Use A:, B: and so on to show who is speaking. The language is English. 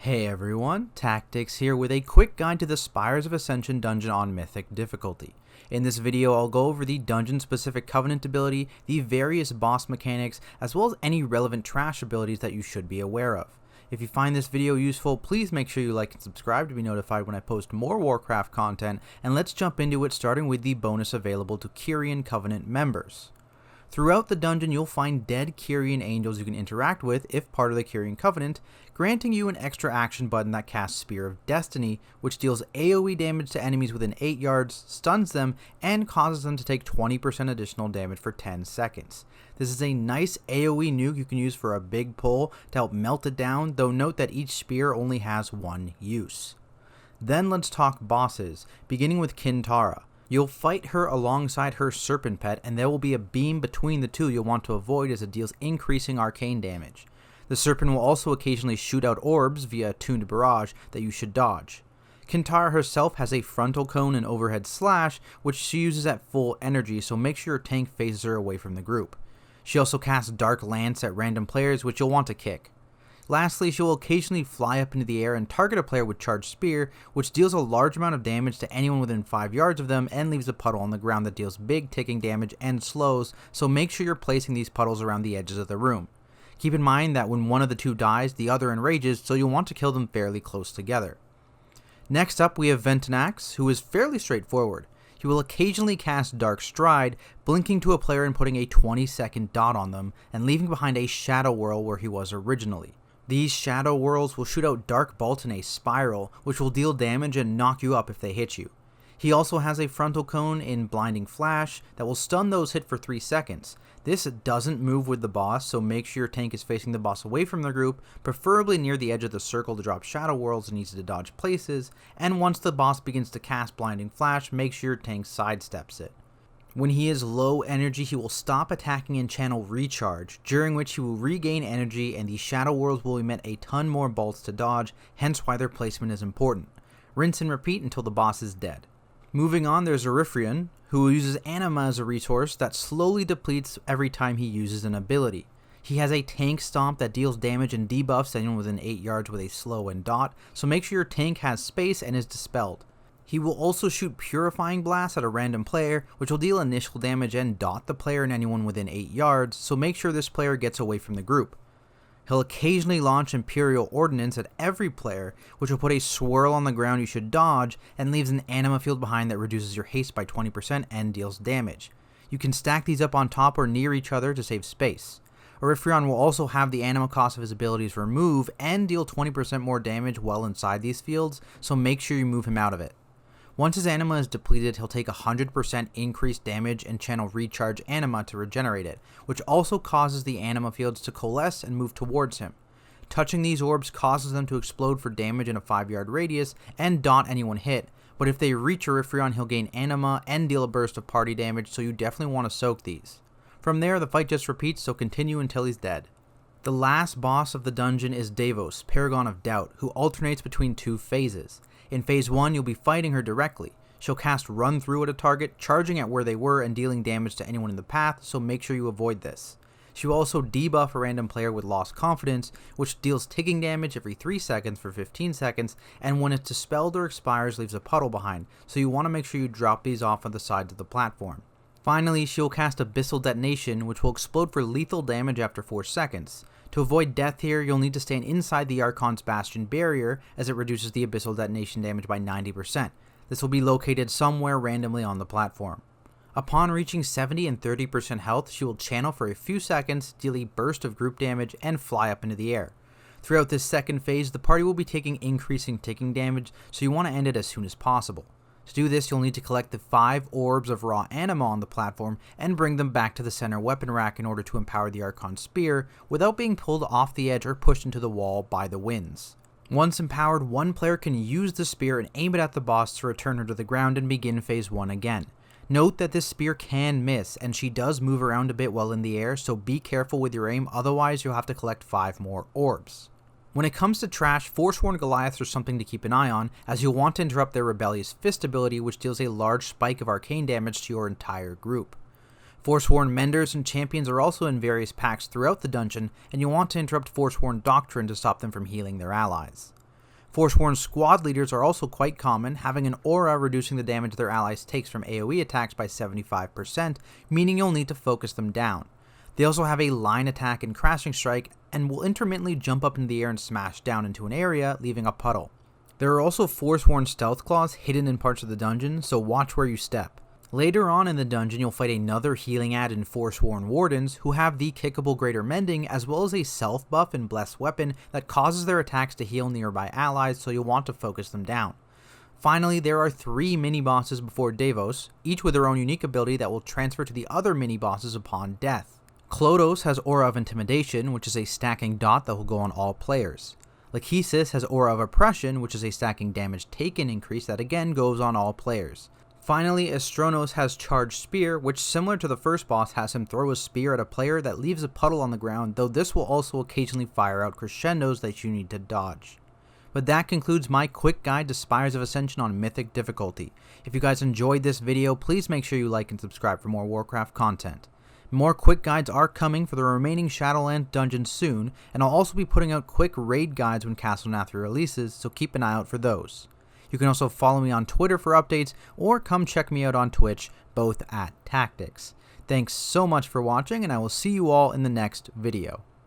A: Hey everyone, Tactics here with a quick guide to the Spires of Ascension dungeon on Mythic difficulty. In this video I'll go over the dungeon specific Covenant ability, the various boss mechanics, as well as any relevant trash abilities that you should be aware of. If you find this video useful, please make sure you like and subscribe to be notified when I post more Warcraft content, and let's jump into it starting with the bonus available to Kyrian Covenant members. Throughout the dungeon, you'll find dead Kyrian angels you can interact with if part of the Kyrian Covenant, granting you an extra action button that casts Spear of Destiny, which deals AoE damage to enemies within 8 yards, stuns them, and causes them to take 20% additional damage for 10 seconds. This is a nice AoE nuke you can use for a big pull to help melt it down, though note that each spear only has one use. Then let's talk bosses, beginning with Kintara. You'll fight her alongside her serpent pet, and there will be a beam between the two you'll want to avoid as it deals increasing arcane damage. The serpent will also occasionally shoot out orbs via a tuned barrage that you should dodge. Kintara herself has a frontal cone and overhead slash, which she uses at full energy, so make sure your tank faces her away from the group. She also casts Dark Lance at random players, which you'll want to kick. Lastly, she will occasionally fly up into the air and target a player with Charged Spear, which deals a large amount of damage to anyone within 5 yards of them and leaves a puddle on the ground that deals big ticking damage and slows, so make sure you're placing these puddles around the edges of the room. Keep in mind that when one of the two dies, the other enrages, so you'll want to kill them fairly close together. Next up, we have Ventunax, who is fairly straightforward. He will occasionally cast Dark Stride, blinking to a player and putting a 20-second dot on them, and leaving behind a Shadow Whirl where he was originally. These Shadow Whirls will shoot out Dark Bolt in a spiral, which will deal damage and knock you up if they hit you. He also has a frontal cone in Blinding Flash that will stun those hit for 3 seconds. This doesn't move with the boss, so make sure your tank is facing the boss away from the group, preferably near the edge of the circle to drop Shadow Whirls and easy to dodge places, and once the boss begins to cast Blinding Flash, make sure your tank sidesteps it. When he is low energy, he will stop attacking and channel Recharge, during which he will regain energy and the Shadow Whirls will emit a ton more bolts to dodge, hence why their placement is important. Rinse and repeat until the boss is dead. Moving on, there's Oryphrion, who uses Anima as a resource that slowly depletes every time he uses an ability. He has a tank stomp that deals damage and debuffs anyone within 8 yards with a slow and dot, so make sure your tank has space and is dispelled. He will also shoot Purifying Blast at a random player, which will deal initial damage and dot the player and anyone within 8 yards, so make sure this player gets away from the group. He'll occasionally launch Imperial Ordnance at every player, which will put a swirl on the ground you should dodge, and leaves an anima field behind that reduces your haste by 20% and deals damage. You can stack these up on top or near each other to save space. Oryphrion will also have the anima cost of his abilities remove and deal 20% more damage well inside these fields, so make sure you move him out of it. Once his anima is depleted, he'll take 100% increased damage and channel Recharge Anima to regenerate it, which also causes the anima fields to coalesce and move towards him. Touching these orbs causes them to explode for damage in a 5-yard radius and dot anyone hit, but if they reach Oryphrion, he'll gain anima and deal a burst of party damage, so you definitely want to soak these. From there, the fight just repeats, so continue until he's dead. The last boss of the dungeon is Devos, Paragon of Doubt, who alternates between 2 phases. In Phase 1, you'll be fighting her directly. She'll cast Run Through at a target, charging at where they were and dealing damage to anyone in the path, so make sure you avoid this. She will also debuff a random player with Lost Confidence, which deals ticking damage every 3 seconds for 15 seconds, and when it's dispelled or expires leaves a puddle behind, so you want to make sure you drop these off on the sides of the platform. Finally, she'll cast Abyssal Detonation, which will explode for lethal damage after 4 seconds. To avoid death here, you'll need to stand inside the Archon's Bastion barrier, as it reduces the Abyssal Detonation damage by 90%. This will be located somewhere randomly on the platform. Upon reaching 70 and 30% health, she will channel for a few seconds, deal a burst of group damage, and fly up into the air. Throughout this second phase, the party will be taking increasing ticking damage, so you want to end it as soon as possible. To do this, you'll need to collect the 5 orbs of raw anima on the platform and bring them back to the center weapon rack in order to empower the Archon Spear without being pulled off the edge or pushed into the wall by the winds. Once empowered, one player can use the spear and aim it at the boss to return her to the ground and begin Phase 1 again. Note that this spear can miss, and she does move around a bit while in the air, so be careful with your aim, otherwise you'll have to collect 5 more orbs. When it comes to trash, Forsworn Goliaths are something to keep an eye on, as you'll want to interrupt their Rebellious Fist ability, which deals a large spike of arcane damage to your entire group. Forsworn Menders and Champions are also in various packs throughout the dungeon, and you'll want to interrupt Forsworn Doctrine to stop them from healing their allies. Forsworn squad leaders are also quite common, having an aura reducing the damage their allies takes from AoE attacks by 75%, meaning you'll need to focus them down. They also have a line attack and crashing strike, and will intermittently jump up into the air and smash down into an area, leaving a puddle. There are also Forsworn stealth claws hidden in parts of the dungeon, so watch where you step. Later on in the dungeon, you'll fight another healing ad in Forsworn Wardens, who have the kickable Greater Mending, as well as a self buff and blessed weapon that causes their attacks to heal nearby allies, so you'll want to focus them down. Finally, there are 3 mini-bosses before Devos, each with their own unique ability that will transfer to the other mini-bosses upon death. Klodos has Aura of Intimidation, which is a stacking dot that will go on all players. Lachesis has Aura of Oppression, which is a stacking damage taken increase that again goes on all players. Finally, Astronos has Charged Spear, which similar to the first boss has him throw a spear at a player that leaves a puddle on the ground, though this will also occasionally fire out crescendos that you need to dodge. But that concludes my quick guide to Spires of Ascension on Mythic difficulty. If you guys enjoyed this video, please make sure you like and subscribe for more Warcraft content. More quick guides are coming for the remaining Shadowland dungeons soon, and I'll also be putting out quick raid guides when Castle Nathri releases, so keep an eye out for those. You can also follow me on Twitter for updates, or come check me out on Twitch, both at Tactics. Thanks so much for watching, and I will see you all in the next video.